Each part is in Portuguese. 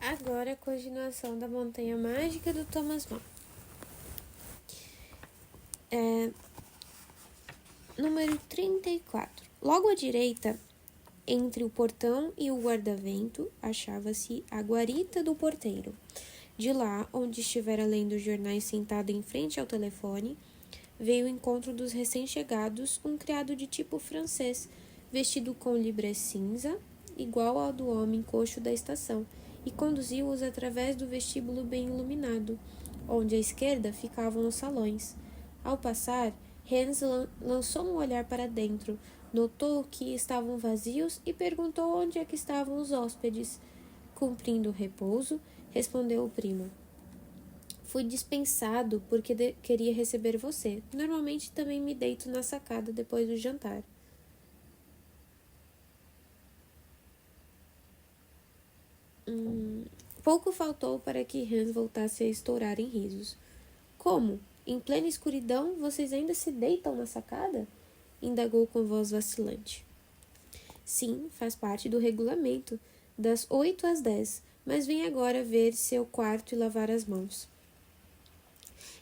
Agora a continuação da Montanha Mágica do Thomas Mann. Número 34. Logo à direita, entre o portão e o guarda-vento, achava-se a guarita do porteiro. De lá, onde estivera lendo os jornais sentado em frente ao telefone, veio ao encontro dos recém-chegados um criado de tipo francês, vestido com libré cinza, igual ao do homem coxo da estação, e conduziu-os através do vestíbulo bem iluminado, onde à esquerda ficavam os salões. Ao passar, Hans lançou um olhar para dentro, notou que estavam vazios e perguntou onde é que estavam os hóspedes. Cumprindo o repouso, respondeu o primo. Fui dispensado porque queria receber você. Normalmente também me deito na sacada depois do jantar. Pouco faltou para que Hans voltasse a estourar em risos. Como? Em plena escuridão, vocês ainda se deitam na sacada? Indagou com voz vacilante. Sim, faz parte do regulamento, das 8 às 10, mas vem agora ver seu quarto e lavar as mãos.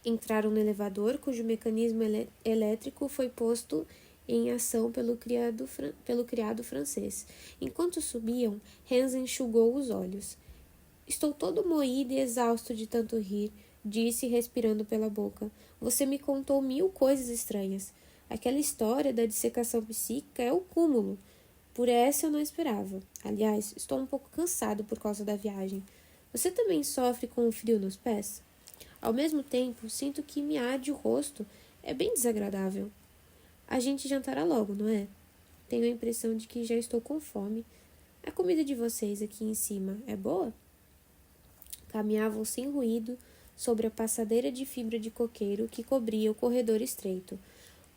Entraram no elevador, cujo mecanismo elétrico foi posto em ação pelo criado francês. Enquanto subiam, Hans enxugou os olhos. Estou todo moído e exausto de tanto rir, disse, respirando pela boca. Você me contou 1000 coisas estranhas. Aquela história da dissecação psíquica é o cúmulo. Por essa eu não esperava. Aliás, estou um pouco cansado por causa da viagem. Você também sofre com o frio nos pés? Ao mesmo tempo, sinto que me arde o rosto. É bem desagradável. A gente jantará logo, não é? Tenho a impressão de que já estou com fome. A comida de vocês aqui em cima é boa? Caminhavam sem ruído sobre a passadeira de fibra de coqueiro que cobria o corredor estreito.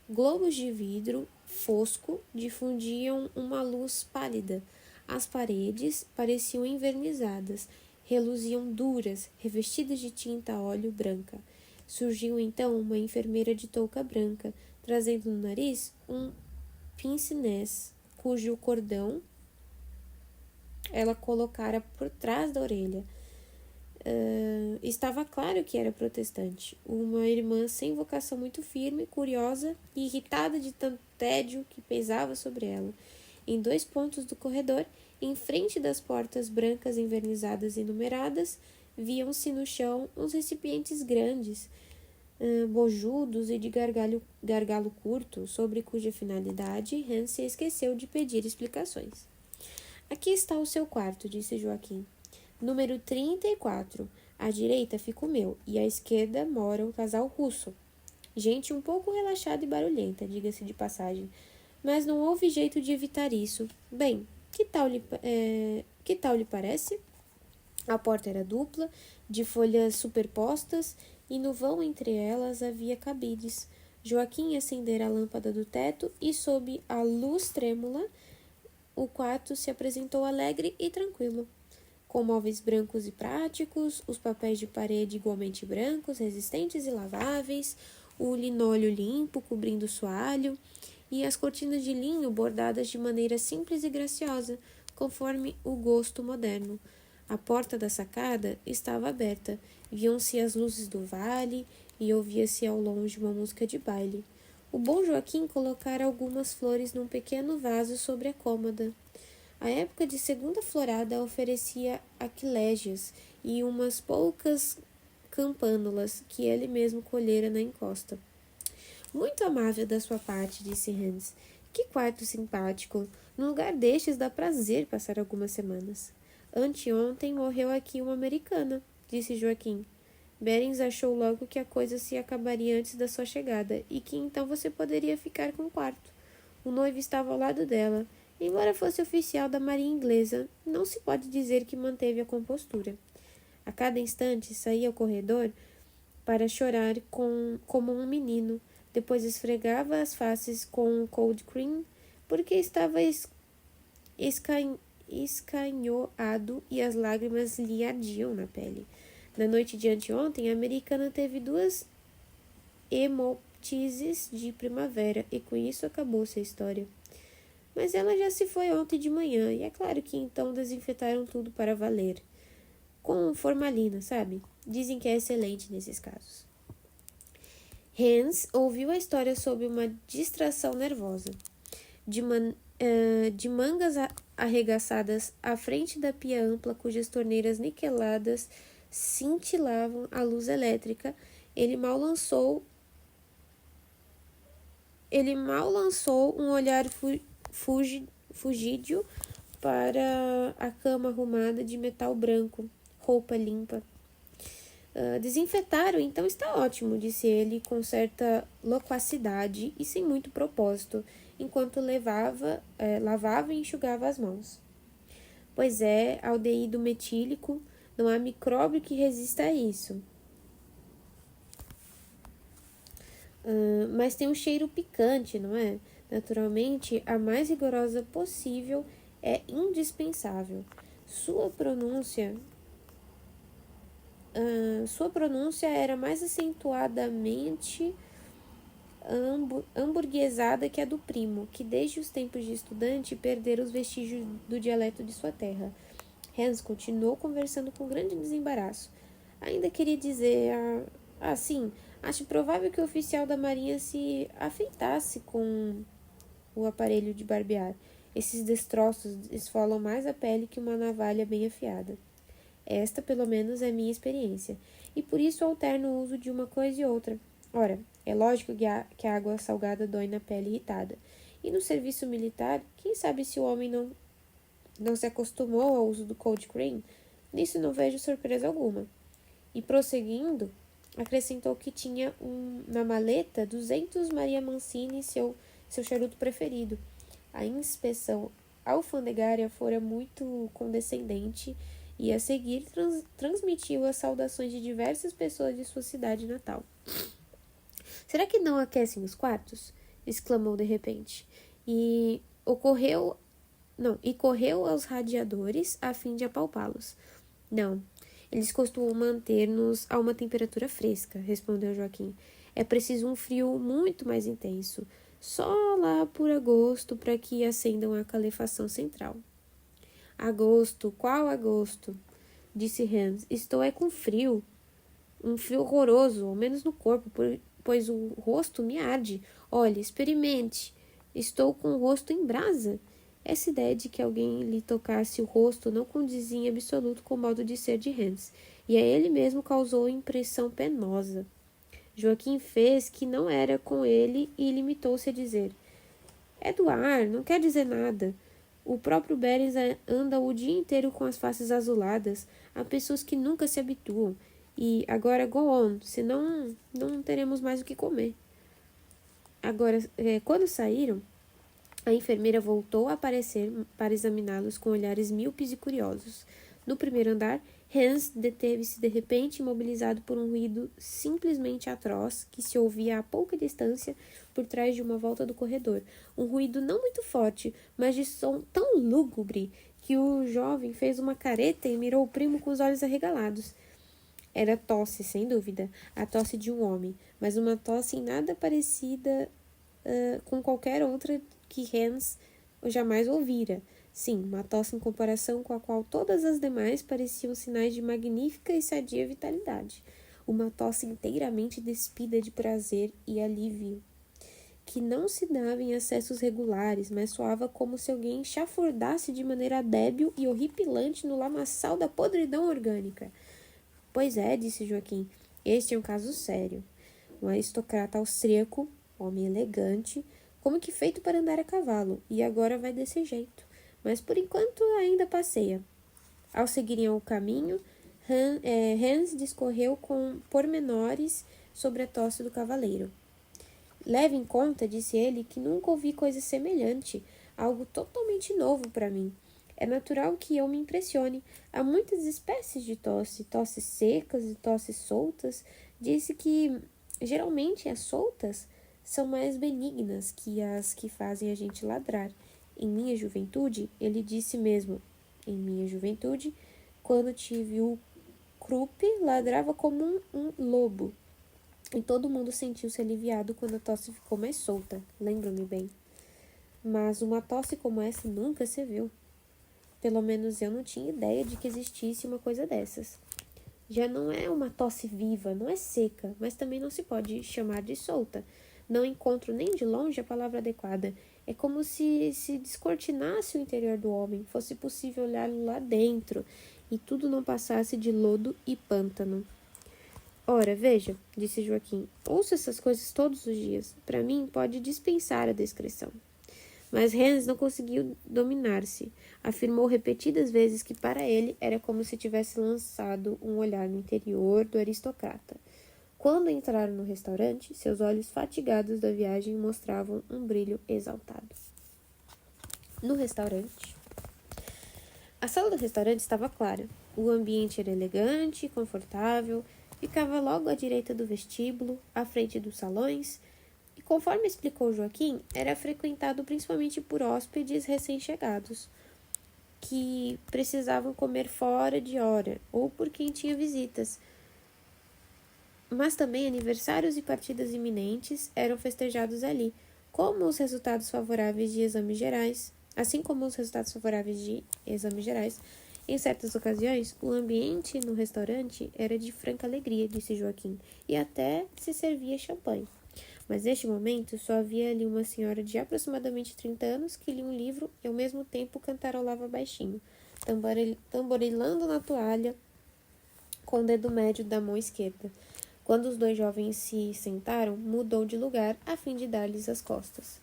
Globos de vidro fosco difundiam uma luz pálida. As paredes pareciam envernizadas, reluziam duras, revestidas de tinta a óleo branca. Surgiu então uma enfermeira de touca branca, trazendo no nariz um pince-nez, cujo cordão ela colocara por trás da orelha. Estava claro que era protestante, uma irmã sem vocação muito firme, curiosa e irritada de tanto tédio que pesava sobre ela. Em 2 pontos do corredor, em frente das portas brancas envernizadas e numeradas, viam-se no chão uns recipientes grandes, bojudos e de gargalo curto, sobre cuja finalidade Hans se esqueceu de pedir explicações. Aqui está o seu quarto, disse Joaquim. Número 34. À direita fica o meu, e à esquerda mora um casal russo. Gente um pouco relaxada e barulhenta, diga-se de passagem. Mas não houve jeito de evitar isso. Bem, que tal lhe parece? A porta era dupla, de folhas superpostas, e no vão entre elas havia cabides. Joaquim acendera a lâmpada do teto e, sob a luz trêmula, o quarto se apresentou alegre e tranquilo. Com móveis brancos e práticos, os papéis de parede igualmente brancos, resistentes e laváveis, o linóleo limpo cobrindo o soalho e as cortinas de linho bordadas de maneira simples e graciosa, conforme o gosto moderno. A porta da sacada estava aberta, viam-se as luzes do vale e ouvia-se ao longe uma música de baile. O bom Joaquim colocara algumas flores num pequeno vaso sobre a cômoda. A época de segunda florada oferecia aquilégias e umas poucas campânulas que ele mesmo colhera na encosta. Muito amável da sua parte, disse Hans. Que quarto simpático. Num lugar destes dá prazer passar algumas semanas. Anteontem morreu aqui uma americana, disse Joaquim. Berens achou logo que a coisa se acabaria antes da sua chegada e que então você poderia ficar com o quarto. O noivo estava ao lado dela. Embora fosse oficial da marinha inglesa, não se pode dizer que manteve a compostura. A cada instante saía ao corredor para chorar como um menino. Depois esfregava as faces com cold cream, porque estava escanhoado e as lágrimas lhe ardiam na pele. Na noite de anteontem, a americana teve 2 hemoptises de primavera e com isso acabou-se a história. Mas ela já se foi ontem de manhã, e é claro que então desinfetaram tudo para valer. com formalina, sabe? Dizem que é excelente nesses casos. Hans ouviu a história sob uma distração nervosa. De mangas arregaçadas à frente da pia ampla, cujas torneiras niqueladas cintilavam à luz elétrica, ele mal lançou um olhar fugídio para a cama arrumada de metal branco, roupa limpa. Desinfetaram, então está ótimo, disse ele com certa loquacidade e sem muito propósito, enquanto lavava e enxugava as mãos. Pois é, aldeído metílico, não há micróbio que resista a isso. Mas tem um cheiro picante, não é? Naturalmente, a mais rigorosa possível é indispensável. Sua pronúncia era mais acentuadamente hamburguesada que a do primo, que desde os tempos de estudante perdera os vestígios do dialeto de sua terra. Hans continuou conversando com grande desembaraço. Ainda queria dizer, assim, acho provável que o oficial da marinha se afeitasse com o aparelho de barbear. Esses destroços esfolam mais a pele que uma navalha bem afiada. Esta, pelo menos, é minha experiência, e por isso alterno o uso de uma coisa e outra. Ora, é lógico que a água salgada dói na pele irritada, e no serviço militar, quem sabe se o homem não se acostumou ao uso do cold cream? Nisso não vejo surpresa alguma. E prosseguindo, acrescentou que tinha na maleta 200 Maria Mancini, seu charuto preferido. A inspeção alfandegária fora muito condescendente e a seguir transmitiu as saudações de diversas pessoas de sua cidade natal. Será que não aquecem os quartos? Exclamou de repente. E correu aos radiadores a fim de apalpá-los. Não, eles costumam manter-nos a uma temperatura fresca, respondeu Joaquim. É preciso um frio muito mais intenso, só lá por agosto para que acendam a calefação central. Agosto, qual agosto? Disse Hans. Estou com frio. Um frio horroroso, ao menos no corpo, pois o rosto me arde. Olhe, experimente. Estou com o rosto em brasa. Essa ideia de que alguém lhe tocasse o rosto não condizia em absoluto com o modo de ser de Hans, e a ele mesmo causou impressão penosa. Joaquim fez que não era com ele e limitou-se a dizer: é do ar, não quer dizer nada. O próprio Berens anda o dia inteiro com as faces azuladas. Há pessoas que nunca se habituam. E agora go on, senão não teremos mais o que comer. Agora, quando saíram, a enfermeira voltou a aparecer para examiná-los com olhares míopes e curiosos. No primeiro andar, Hans deteve-se de repente, imobilizado por um ruído simplesmente atroz que se ouvia a pouca distância por trás de uma volta do corredor. Um ruído não muito forte, mas de som tão lúgubre que o jovem fez uma careta e mirou o primo com os olhos arregalados. Era tosse, sem dúvida, a tosse de um homem, mas uma tosse em nada parecida com qualquer outra que Hans jamais ouvira. Sim, uma tosse em comparação com a qual todas as demais pareciam sinais de magnífica e sadia vitalidade. Uma tosse inteiramente despida de prazer e alívio, que não se dava em acessos regulares, mas soava como se alguém chafurdasse de maneira débil e horripilante no lamaçal da podridão orgânica. Pois é, disse Joaquim, este é um caso sério. Um aristocrata austríaco, homem elegante, como que feito para andar a cavalo, e agora vai desse jeito. Mas por enquanto ainda passeia. Ao seguirem o caminho, Hans discorreu com pormenores sobre a tosse do cavaleiro. Leve em conta, disse ele, que nunca ouvi coisa semelhante, algo totalmente novo para mim. É natural que eu me impressione. Há muitas espécies de tosse, tosses secas e tosses soltas. Disse que, geralmente, as soltas são mais benignas que as que fazem a gente ladrar. Em minha juventude, ele disse mesmo, em minha juventude, quando tive o Krupp, ladrava como um lobo. E todo mundo sentiu-se aliviado quando a tosse ficou mais solta, lembro-me bem. Mas uma tosse como essa nunca se viu. Pelo menos eu não tinha ideia de que existisse uma coisa dessas. Já não é uma tosse viva, não é seca, mas também não se pode chamar de solta. Não encontro nem de longe a palavra adequada. É como se descortinasse o interior do homem, fosse possível olhá-lo lá dentro, e tudo não passasse de lodo e pântano. Ora, veja, disse Joaquim, ouço essas coisas todos os dias. Para mim, pode dispensar a descrição. Mas Hans não conseguiu dominar-se. Afirmou repetidas vezes que para ele era como se tivesse lançado um olhar no interior do aristocrata. Quando entraram no restaurante, seus olhos fatigados da viagem mostravam um brilho exaltado. No restaurante. A sala do restaurante estava clara. O ambiente era elegante e confortável. Ficava logo à direita do vestíbulo, à frente dos salões, e conforme explicou Joaquim, era frequentado principalmente por hóspedes recém-chegados, que precisavam comer fora de hora, ou por quem tinha visitas. Mas também aniversários e partidas iminentes eram festejados ali, como os resultados favoráveis de exames gerais. Assim como os resultados favoráveis de exames gerais, em certas ocasiões, o ambiente no restaurante era de franca alegria, disse Joaquim, e até se servia champanhe. Mas neste momento só havia ali uma senhora de aproximadamente 30 anos que lia um livro e ao mesmo tempo cantarolava baixinho, tamborilando na toalha com o dedo médio da mão esquerda. Quando os dois jovens se sentaram, mudou de lugar a fim de dar-lhes as costas.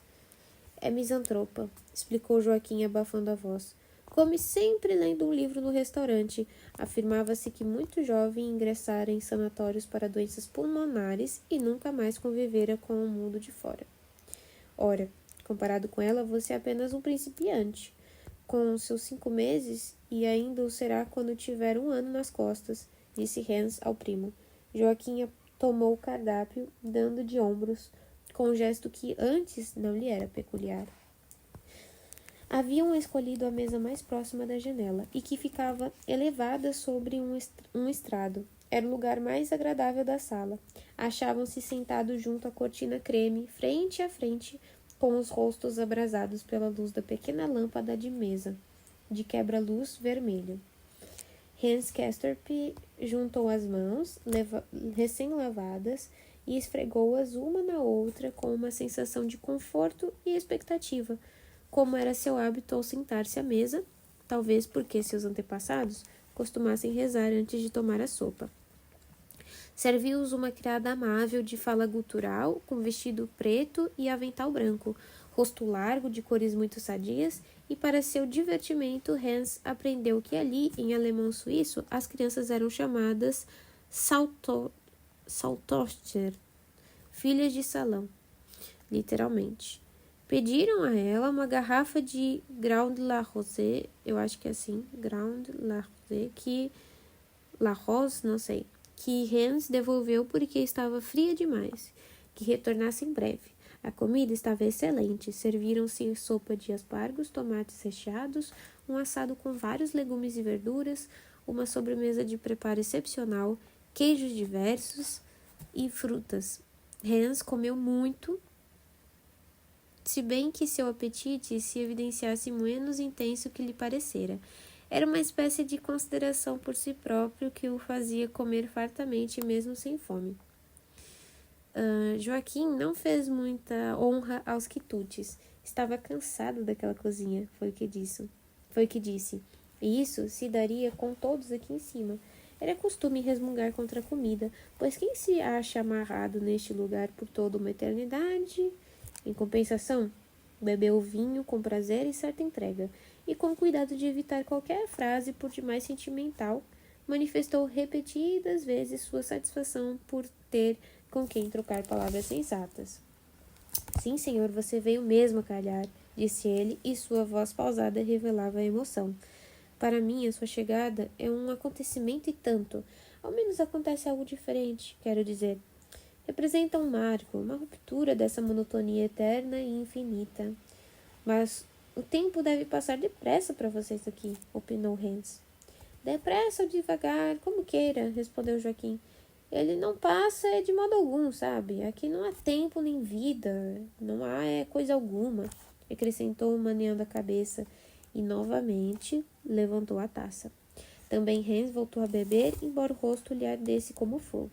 É misantropa, explicou Joaquim abafando a voz. Come sempre lendo um livro no restaurante. Afirmava-se que muito jovem ingressara em sanatórios para doenças pulmonares e nunca mais convivera com o mundo de fora. Ora, comparado com ela, você é apenas um principiante. Com seus 5 meses, e ainda o será quando tiver 1 ano nas costas, disse Hans ao primo. Joaquim tomou o cardápio, dando de ombros, com um gesto que antes não lhe era peculiar. Haviam escolhido a mesa mais próxima da janela e que ficava elevada sobre um estrado. Era o lugar mais agradável da sala. Achavam-se sentados junto à cortina creme, frente a frente, com os rostos abrasados pela luz da pequena lâmpada de mesa, de quebra-luz vermelho. Hans Castorp juntou as mãos, recém-lavadas, e esfregou-as uma na outra com uma sensação de conforto e expectativa, como era seu hábito ao sentar-se à mesa, talvez porque seus antepassados costumassem rezar antes de tomar a sopa. Serviu-os uma criada amável de fala gutural, com vestido preto e avental branco, rosto largo de cores muito sadias, e para seu divertimento Hans aprendeu que ali, em alemão suíço, as crianças eram chamadas Saltoster, filhas de salão, literalmente. Pediram a ela uma garrafa de Grand La Rose, eu acho que é assim, Grand La Rose, que Hans devolveu porque estava fria demais, que retornasse em breve. A comida estava excelente, serviram-se sopa de aspargos, tomates recheados, um assado com vários legumes e verduras, uma sobremesa de preparo excepcional, queijos diversos e frutas. Hans comeu muito, se bem que seu apetite se evidenciasse menos intenso que lhe parecera. Era uma espécie de consideração por si próprio que o fazia comer fartamente mesmo sem fome. Joaquim não fez muita honra aos quitutes. Estava cansado daquela cozinha, foi o que disse. E isso se daria com todos aqui em cima. Era costume resmungar contra a comida, pois quem se acha amarrado neste lugar por toda uma eternidade? Em compensação, bebeu vinho com prazer e certa entrega, e com cuidado de evitar qualquer frase por demais sentimental, manifestou repetidas vezes sua satisfação por ter com quem trocar palavras sensatas. Sim, senhor, você veio mesmo a calhar, disse ele, e sua voz pausada revelava a emoção. Para mim, a sua chegada é um acontecimento e tanto. Ao menos acontece algo diferente, quero dizer. Representa um marco, uma ruptura dessa monotonia eterna e infinita. Mas o tempo deve passar depressa para vocês aqui, opinou Hans. Depressa ou devagar, como queira, respondeu Joaquim. Ele não passa de modo algum, sabe? Aqui não há tempo nem vida, não há coisa alguma, acrescentou, maneando a cabeça. e novamente levantou a taça. Também Hans voltou a beber, embora o rosto lhe ardesse como fogo.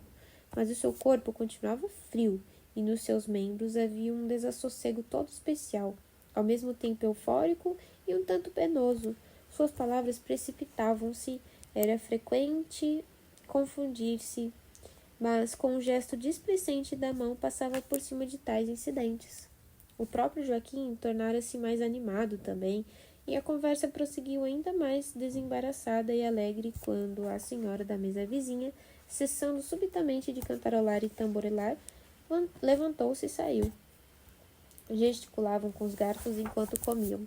Mas o seu corpo continuava frio, e nos seus membros havia um desassossego todo especial, ao mesmo tempo eufórico e um tanto penoso. Suas palavras precipitavam-se, era frequente confundir-se, mas com um gesto displicente da mão passava por cima de tais incidentes. O próprio Joaquim tornara-se mais animado também, e a conversa prosseguiu ainda mais desembaraçada e alegre quando a senhora da mesa vizinha, cessando subitamente de cantarolar e tamborilar, levantou-se e saiu. Gesticulavam com os garfos enquanto comiam.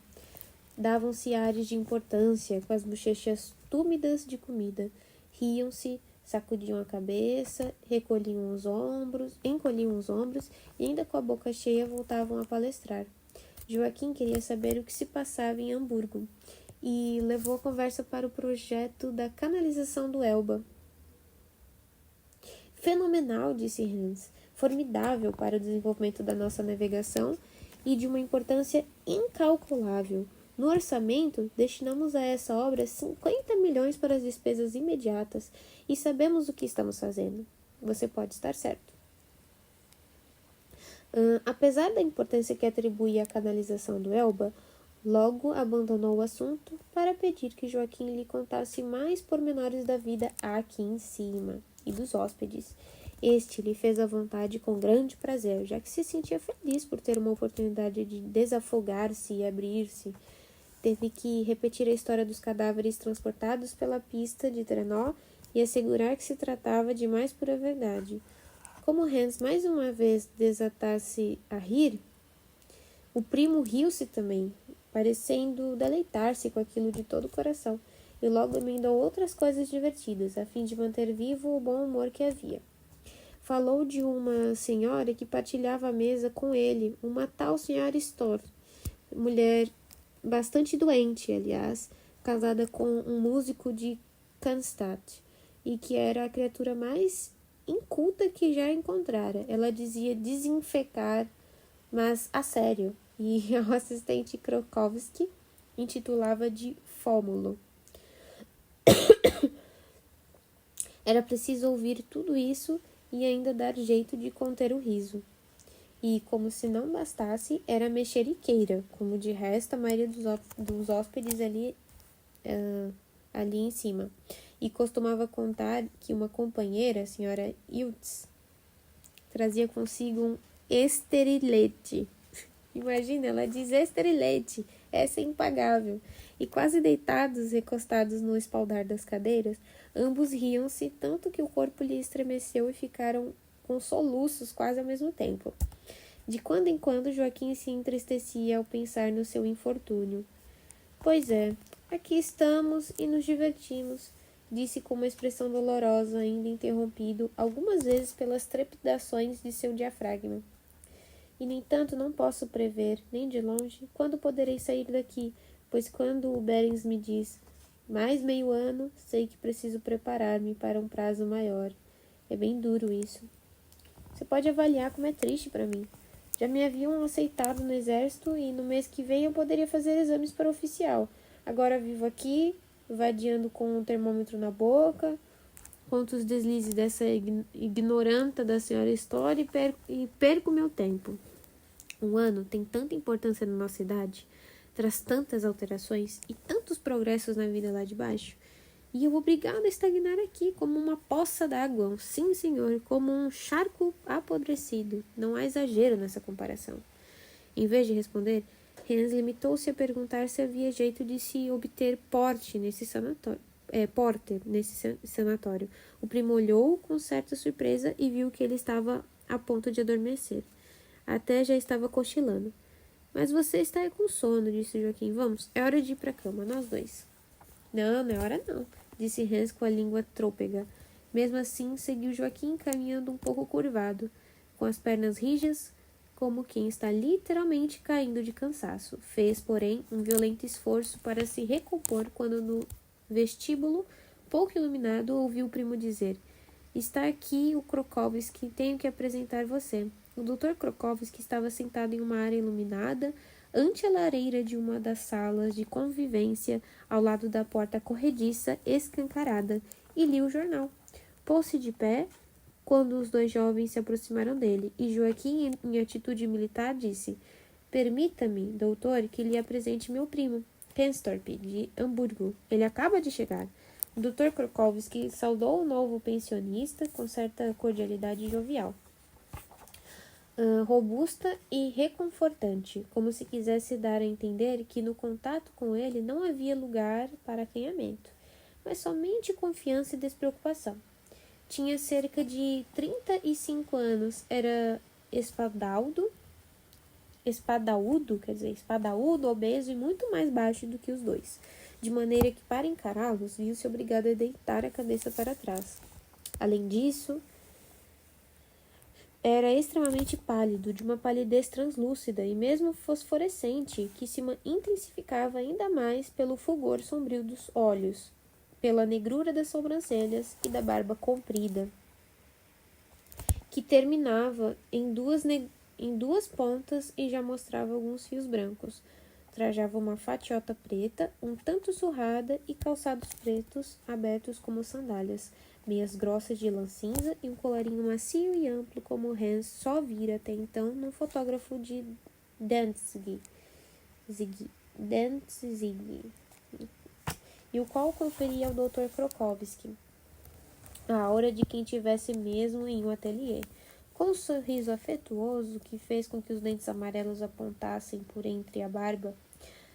Davam-se ares de importância com as bochechas túmidas de comida. Riam-se, sacudiam a cabeça, encolhiam os ombros e ainda com a boca cheia voltavam a palestrar. Joaquim queria saber o que se passava em Hamburgo e levou a conversa para o projeto da canalização do Elba. Fenomenal, disse Hans, formidável para o desenvolvimento da nossa navegação e de uma importância incalculável. No orçamento, destinamos a essa obra 50 milhões para as despesas imediatas e sabemos o que estamos fazendo. Você pode estar certo. Apesar da importância que atribui à canalização do Elba, logo abandonou o assunto para pedir que Joaquim lhe contasse mais pormenores da vida aqui em cima e dos hóspedes. Este lhe fez a vontade com grande prazer, já que se sentia feliz por ter uma oportunidade de desafogar-se e abrir-se. Teve que repetir a história dos cadáveres transportados pela pista de trenó e assegurar que se tratava de mais pura verdade. Como Hans mais uma vez desatasse a rir, o primo riu-se também, parecendo deleitar-se com aquilo de todo o coração, e logo emendou outras coisas divertidas, a fim de manter vivo o bom humor que havia. Falou de uma senhora que partilhava a mesa com ele, uma tal senhora Storr, mulher bastante doente, aliás, casada com um músico de Cannstatt, e que era a criatura mais inculta que já encontrara. Ela dizia desinfecar, mas a sério, e o assistente Krokowski intitulava de fómulo. Era preciso ouvir tudo isso e ainda dar jeito de conter o riso. E, como se não bastasse, era mexeriqueira, como de resto a maioria dos hóspedes ali em cima. E costumava contar que uma companheira, a senhora Iltz, trazia consigo um esterilete. Imagina, ela diz esterilete, essa é impagável. E quase deitados, recostados no espaldar das cadeiras, ambos riam-se, tanto que o corpo lhe estremeceu e ficaram com soluços quase ao mesmo tempo. De quando em quando, Joaquim se entristecia ao pensar no seu infortúnio. Pois é, aqui estamos e nos divertimos, disse com uma expressão dolorosa, ainda interrompido algumas vezes pelas trepidações de seu diafragma. E, no entanto, não posso prever, nem de longe, quando poderei sair daqui, pois quando o Berens me diz mais meio ano, sei que preciso preparar-me para um prazo maior. É bem duro isso. Você pode avaliar como é triste para mim. Já me haviam aceitado no exército e no mês que vem eu poderia fazer exames para oficial. Agora vivo aqui, vadiando com o termômetro na boca, conto os deslizes dessa ignoranta da senhora Storr e perco meu tempo. Um ano tem tanta importância na nossa idade, traz tantas alterações e tantos progressos na vida lá de baixo. E eu obrigado a estagnar aqui como uma poça d'água, sim senhor, como um charco apodrecido. Não há exagero nessa comparação. Em vez de responder, Hans limitou-se a perguntar se havia jeito de se obter porter nesse sanatório. O primo olhou com certa surpresa e viu que ele estava a ponto de adormecer. Até já estava cochilando. Mas você está com sono, disse Joaquim. Vamos, é hora de ir para a cama, nós dois. Não é hora não, disse Hans com a língua trôpega. Mesmo assim, seguiu Joaquim caminhando um pouco curvado, com as pernas rijas, como quem está literalmente caindo de cansaço. Fez, porém, um violento esforço para se recompor quando no vestíbulo, pouco iluminado, ouviu o primo dizer: está aqui o Krokowski, tenho que apresentar você. O Dr. Krokowski estava sentado em uma área iluminada, ante a lareira de uma das salas de convivência, ao lado da porta corrediça escancarada, e li o jornal. Pôs-se de pé quando os dois jovens se aproximaram dele, e Joaquim, em atitude militar, disse: Permita-me, doutor, que lhe apresente meu primo, Kenstorp, de Hamburgo. Ele acaba de chegar. O Dr. Krokowski saudou o novo pensionista com certa cordialidade jovial, robusta e reconfortante, como se quisesse dar a entender que no contato com ele não havia lugar para acanhamento, mas somente confiança e despreocupação. Tinha cerca de 35 anos, era espadaúdo, obeso e muito mais baixo do que os dois, de maneira que, para encará-los, viu-se obrigado a deitar a cabeça para trás. Além disso, era extremamente pálido, de uma palidez translúcida e mesmo fosforescente, que se intensificava ainda mais pelo fulgor sombrio dos olhos, pela negrura das sobrancelhas e da barba comprida, que terminava em duas pontas e já mostrava alguns fios brancos. Trajava uma fatiota preta, um tanto surrada, e calçados pretos abertos como sandálias, meias grossas de lã cinza e um colarinho macio e amplo como Hans só vira até então num fotógrafo de Dantzig, e o qual conferia ao Dr. Krokowski a aura de quem tivesse mesmo em um ateliê. Com um sorriso afetuoso que fez com que os dentes amarelos apontassem por entre a barba,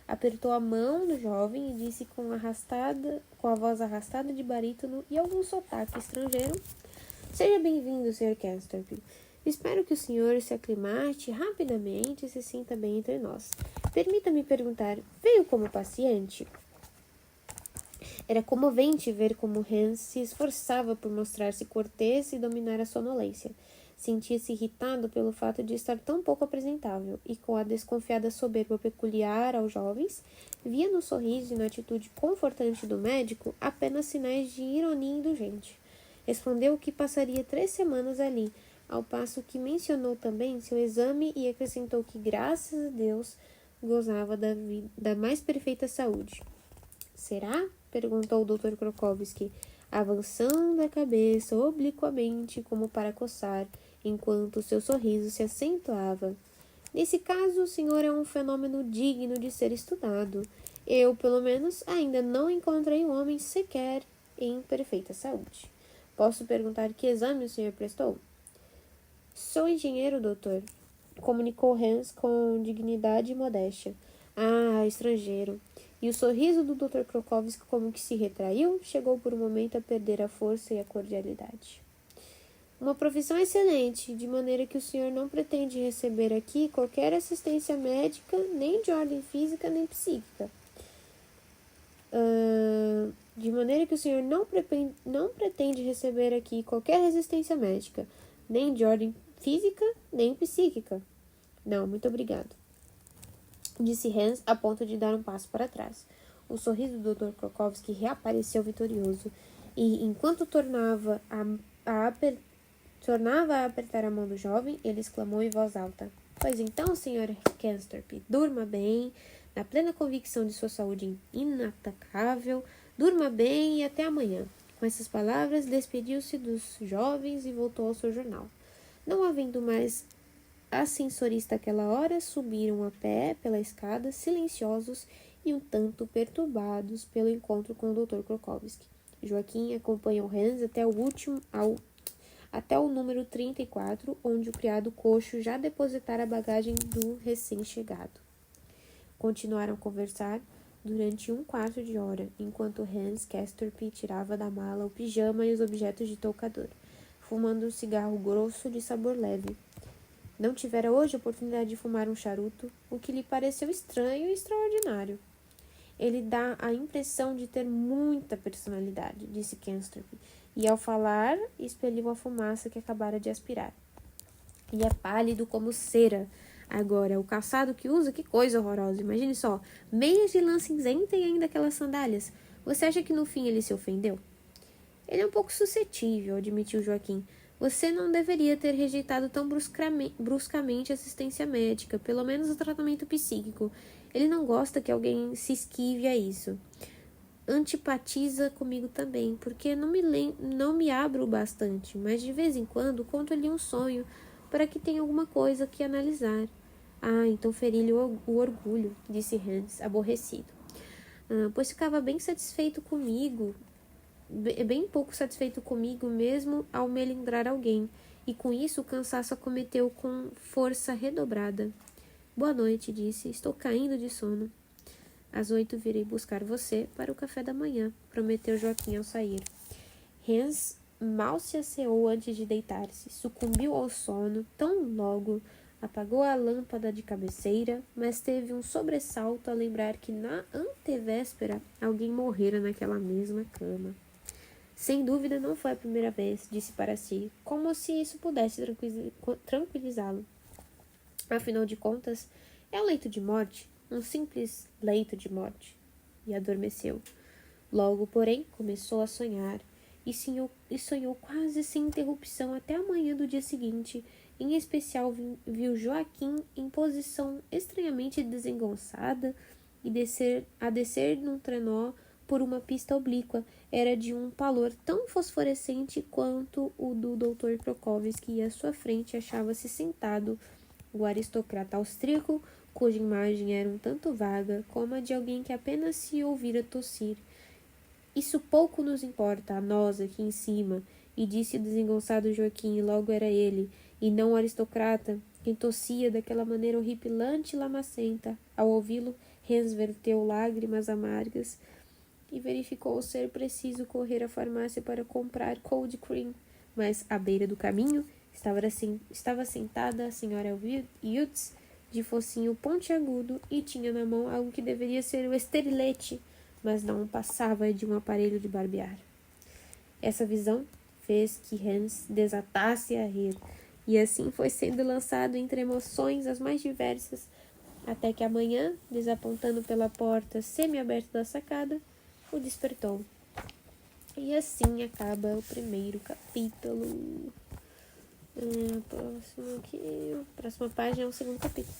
apertou a mão do jovem e disse com a voz arrastada de barítono e algum sotaque estrangeiro: Seja bem-vindo, Sr. Kenstorp. Espero que o senhor se aclimate rapidamente e se sinta bem entre nós. Permita-me perguntar, veio como paciente? Era comovente ver como Hans se esforçava por mostrar-se cortês e dominar a sonolência. Sentia-se irritado pelo fato de estar tão pouco apresentável, e com a desconfiada soberba peculiar aos jovens, via no sorriso e na atitude confortante do médico apenas sinais de ironia indulgente. Respondeu que passaria 3 semanas ali, ao passo que mencionou também seu exame e acrescentou que, graças a Deus, gozava da mais perfeita saúde. Será? Perguntou o Dr. Krokowski, avançando a cabeça obliquamente como para coçar, enquanto seu sorriso se acentuava. Nesse caso, o senhor é um fenômeno digno de ser estudado. Eu, pelo menos, ainda não encontrei um homem sequer em perfeita saúde. Posso perguntar que exame o senhor prestou? Sou engenheiro, doutor, comunicou Hans com dignidade e modéstia. Ah, estrangeiro. E o sorriso do Dr. Krokowski, como que se retraiu, chegou por um momento a perder a força e a cordialidade. Uma profissão excelente, de maneira que o senhor não pretende receber aqui qualquer assistência médica, nem de ordem física, nem psíquica. De maneira que o senhor não pretende receber aqui qualquer assistência médica, nem de ordem física, nem psíquica. Não, muito obrigado, disse Hans, a ponto de dar um passo para trás. O sorriso do Dr. Krokowski reapareceu vitorioso, e, enquanto tornava a apertar a mão do jovem, ele exclamou em voz alta: Pois então, Sr. Kenstorp, durma bem, na plena convicção de sua saúde inatacável, durma bem e até amanhã. Com essas palavras, despediu-se dos jovens e voltou ao seu jornal. Não havendo mais ascensorista àquela hora, subiram a pé pela escada, silenciosos e um tanto perturbados pelo encontro com o Dr. Krokowski. Joaquim acompanhou Hans até o número 34, onde o criado coxo já depositara a bagagem do recém-chegado. Continuaram a conversar durante 1/4 de hora, enquanto Hans Kenstorp tirava da mala o pijama e os objetos de toucador, fumando um cigarro grosso de sabor leve. Não tivera hoje a oportunidade de fumar um charuto, o que lhe pareceu estranho e extraordinário. Ele dá a impressão de ter muita personalidade, disse Kenstorp, e ao falar, expeliu a fumaça que acabara de aspirar. E é pálido como cera. Agora, o calçado que usa, que coisa horrorosa. Imagine só, meias de lã cinzenta e ainda aquelas sandálias. Você acha que no fim ele se ofendeu? Ele é um pouco suscetível, admitiu Joaquim, Você não deveria ter rejeitado tão bruscamente a assistência médica, pelo menos o tratamento psíquico. Ele não gosta que alguém se esquive a isso. Antipatiza comigo também, porque não me abro bastante, mas de vez em quando conto-lhe um sonho para que tenha alguma coisa que analisar. Ah, então feri-lhe o orgulho, disse Hans, aborrecido. Pois ficava bem satisfeito comigo, bem pouco satisfeito comigo mesmo ao melindrar alguém, e com isso o cansaço acometeu com força redobrada. Boa noite, disse. Estou caindo de sono. Às 8 virei buscar você para o café da manhã, prometeu Joaquim ao sair. Hans mal se asseou antes de deitar-se. Sucumbiu ao sono tão logo. Apagou a lâmpada de cabeceira, mas teve um sobressalto a lembrar que na antevéspera alguém morrera naquela mesma cama. Sem dúvida não foi a primeira vez, disse para si, como se isso pudesse tranquilizá-lo. Afinal de contas, é um leito de morte, um simples leito de morte. E adormeceu. Logo, porém, começou a sonhar, e sonhou quase sem interrupção até a manhã do dia seguinte. Em especial, viu Joaquim em posição estranhamente desengonçada e descer num trenó por uma pista oblíqua. Era de um pálor tão fosforescente quanto o do Dr. Prokovski, e à sua frente achava-se sentado o aristocrata austríaco, cuja imagem era um tanto vaga como a de alguém que apenas se ouvira tossir. Isso pouco nos importa, a nós aqui em cima, e disse o desengonçado Joaquim, e logo era ele, e não o aristocrata, quem tossia daquela maneira horripilante e lamacenta. Ao ouvi-lo, Hans verteu lágrimas amargas e verificou ser preciso correr à farmácia para comprar cold cream, mas à beira do caminho estava sentada a senhora Yutz, de focinho pontiagudo, e tinha na mão algo que deveria ser o esterilete, mas não passava de um aparelho de barbear. Essa visão fez que Hans desatasse a rir, e assim foi sendo lançado entre emoções as mais diversas, até que amanhã, desapontando pela porta semi-aberta da sacada, o despertou. E assim acaba o primeiro capítulo. Próxima página é o segundo capítulo.